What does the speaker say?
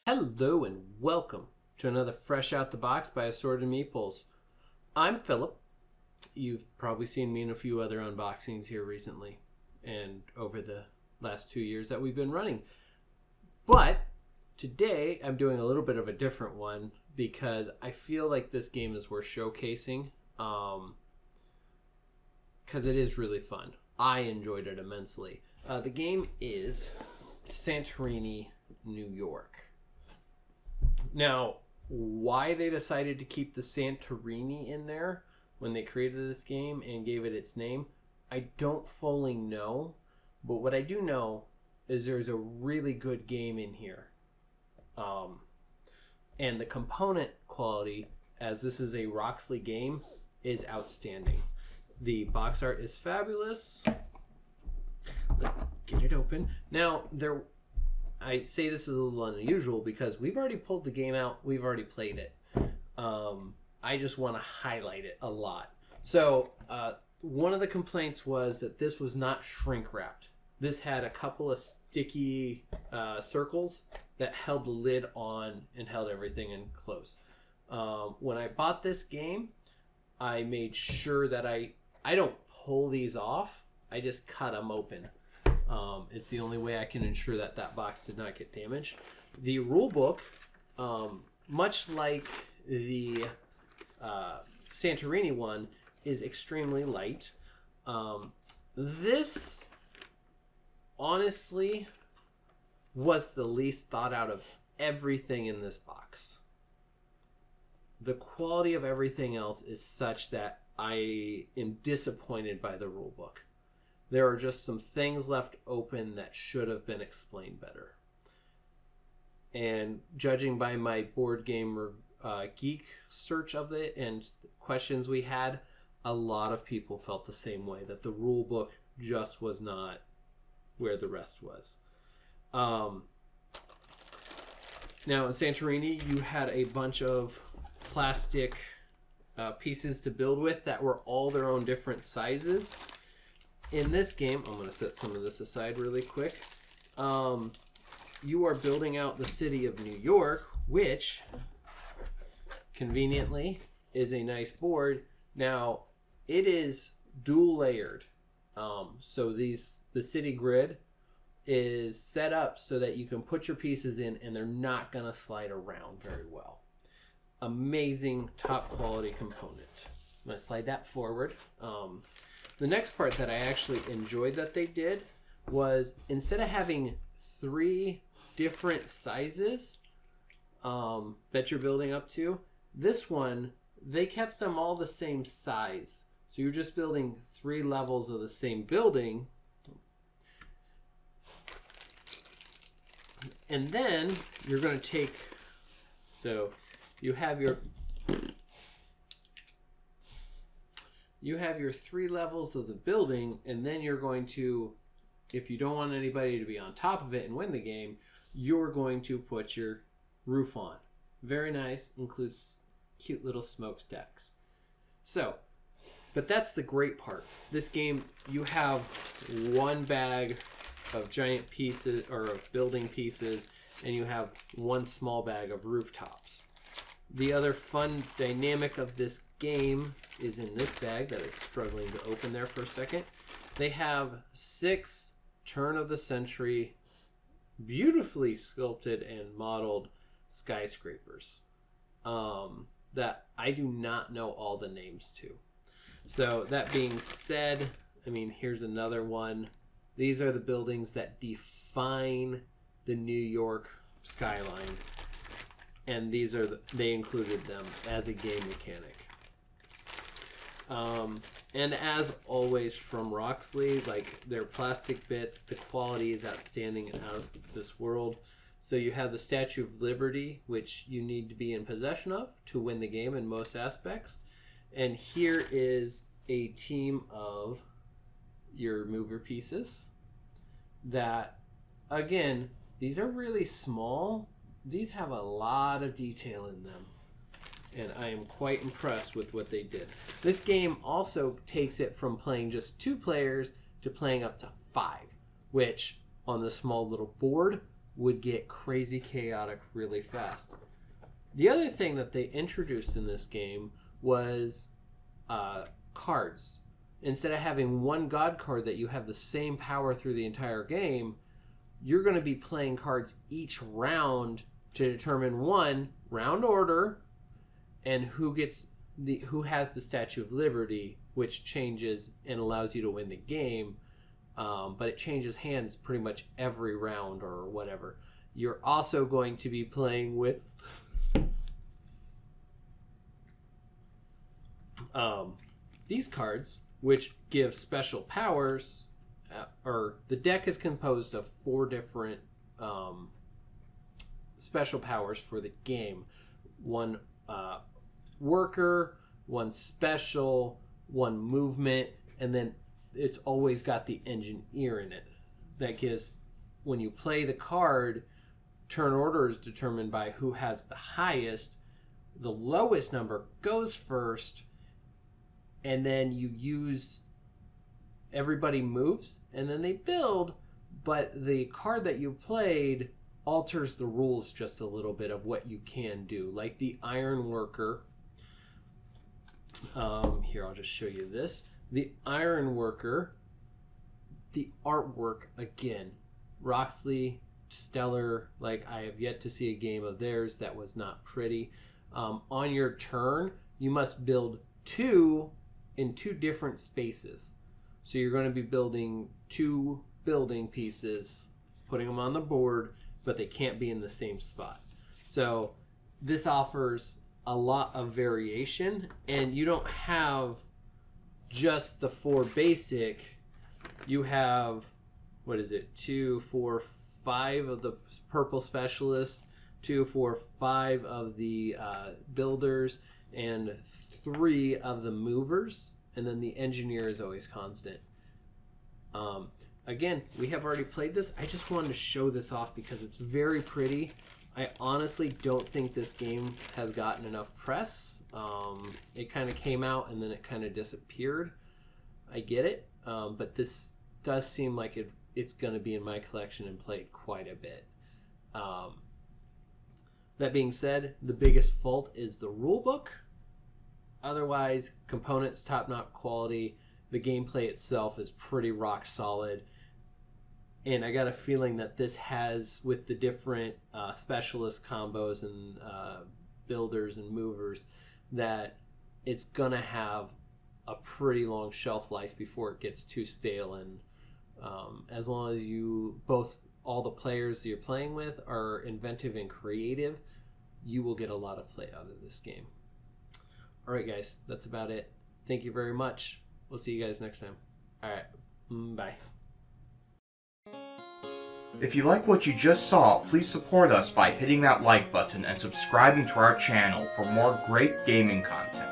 Hello and welcome to another Fresh Out the Box by Assorted Meeples. I'm Phillip. You've probably seen me in a few other unboxings here recently and over the last 2 years that we've been running. But today I'm doing a little bit of a different one because I feel like this game is worth showcasing because it is really fun. I enjoyed it immensely. The game is Santorini, New York. Now, why they decided to keep the Santorini in there when they created this game and gave it its name, I don't fully know. But what I do know is there's a really good game in here. And the component quality, as this is a Roxley game, is outstanding. The box art is fabulous. Let's get it open. Now, I say this is a little unusual because we've already pulled the game out. We've already played it. I just want to highlight it a lot. So one of the complaints was that this was not shrink wrapped. This had a couple of sticky circles that held the lid on and held everything in close. When I bought this game, I made sure that I don't pull these off. I just cut them open. It's the only way I can ensure that that box did not get damaged. The rule book, much like the Santorini one, is extremely light. This, honestly, was the least thought out of everything in this box. The quality of everything else is such that I am disappointed by the rule book. There are just some things left open that should have been explained better. And judging by my board game geek search of it and questions we had, a lot of people felt the same way, that the rule book just was not where the rest was. Now in Santorini, you had a bunch of plastic pieces to build with that were all their own different sizes. In this game, I'm going to set some of this aside really quick. You are building out the city of New York, which conveniently is a nice board. Now, it is dual layered. So the city grid is set up so that you can put your pieces in and they're not going to slide around very well. Amazing top quality component. I'm going to slide that forward. The next part that I actually enjoyed that they did was, instead of having 3 different sizes that you're building up to, this one, they kept them all the same size. So you're just building 3 levels of the same building. And then you're going to take, so you have your 3 levels of the building, and then you're going to, if you don't want anybody to be on top of it and win the game, you're going to put your roof on. Very nice. Includes cute little smokestacks. So, but that's the great part. This game, you have 1 bag of giant pieces, or of building pieces, and you have 1 small bag of rooftops. The other fun dynamic of this game is in this bag that is struggling to open there for a second. They have 6 turn-of-the-century, beautifully sculpted and modeled skyscrapers that I do not know all the names to. So that being said, I mean, here's another one. These are the buildings that define the New York skyline. And these are they included them as a game mechanic. And as always from Roxley, like, their plastic bits, the quality is outstanding and out of this world. So you have the Statue of Liberty, which you need to be in possession of to win the game in most aspects. And here is a team of your mover pieces that, again, these are really small. These have a lot of detail in them, and I am quite impressed with what they did. This game also takes it from playing just 2 players to playing up to 5, which on this small little board would get crazy chaotic really fast. The other thing that they introduced in this game was cards. Instead of having one god card that you have the same power through the entire game, you're going to be playing cards each round to determine one, round order, and who has the Statue of Liberty, which changes and allows you to win the game. But it changes hands pretty much every round or whatever. You're also going to be playing with these cards, which give special powers. Or the deck is composed of 4 different special powers for the game. One worker, one special, one movement, and then it's always got the engineer in it. That gives, when you play the card, turn order is determined by who has the highest. The lowest number goes first, and then you use, everybody moves, and then they build, but the card that you played alters the rules just a little bit of what you can do. Like the Iron Worker. Here, I'll just show you this. The Iron Worker, the artwork, again, Roxley, stellar. Like, I have yet to see a game of theirs that was not pretty. On your turn, you must build 2 in 2 different spaces. So you're going to be building 2 building pieces, putting them on the board, but they can't be in the same spot. So this offers a lot of variation, and you don't have just the 4 basic. You have, 2, 4, 5 of the purple specialists, 2, 4, 5 of the builders, and 3 of the movers, and then the engineer is always constant. Again, we have already played this. I just wanted to show this off because it's very pretty. I honestly don't think this game has gotten enough press. It kind of came out and then it kind of disappeared. I get it, but this does seem like it's going to be in my collection and played quite a bit. That being said, the biggest fault is the rulebook. Otherwise, components top-notch quality. The gameplay itself is pretty rock solid. And I got a feeling that this has, with the different specialist combos and builders and movers, that it's going to have a pretty long shelf life before it gets too stale. And as long as all the players you're playing with are inventive and creative, you will get a lot of play out of this game. All right, guys, that's about it. Thank you very much. We'll see you guys next time. All right, bye. If you like what you just saw, please support us by hitting that like button and subscribing to our channel for more great gaming content.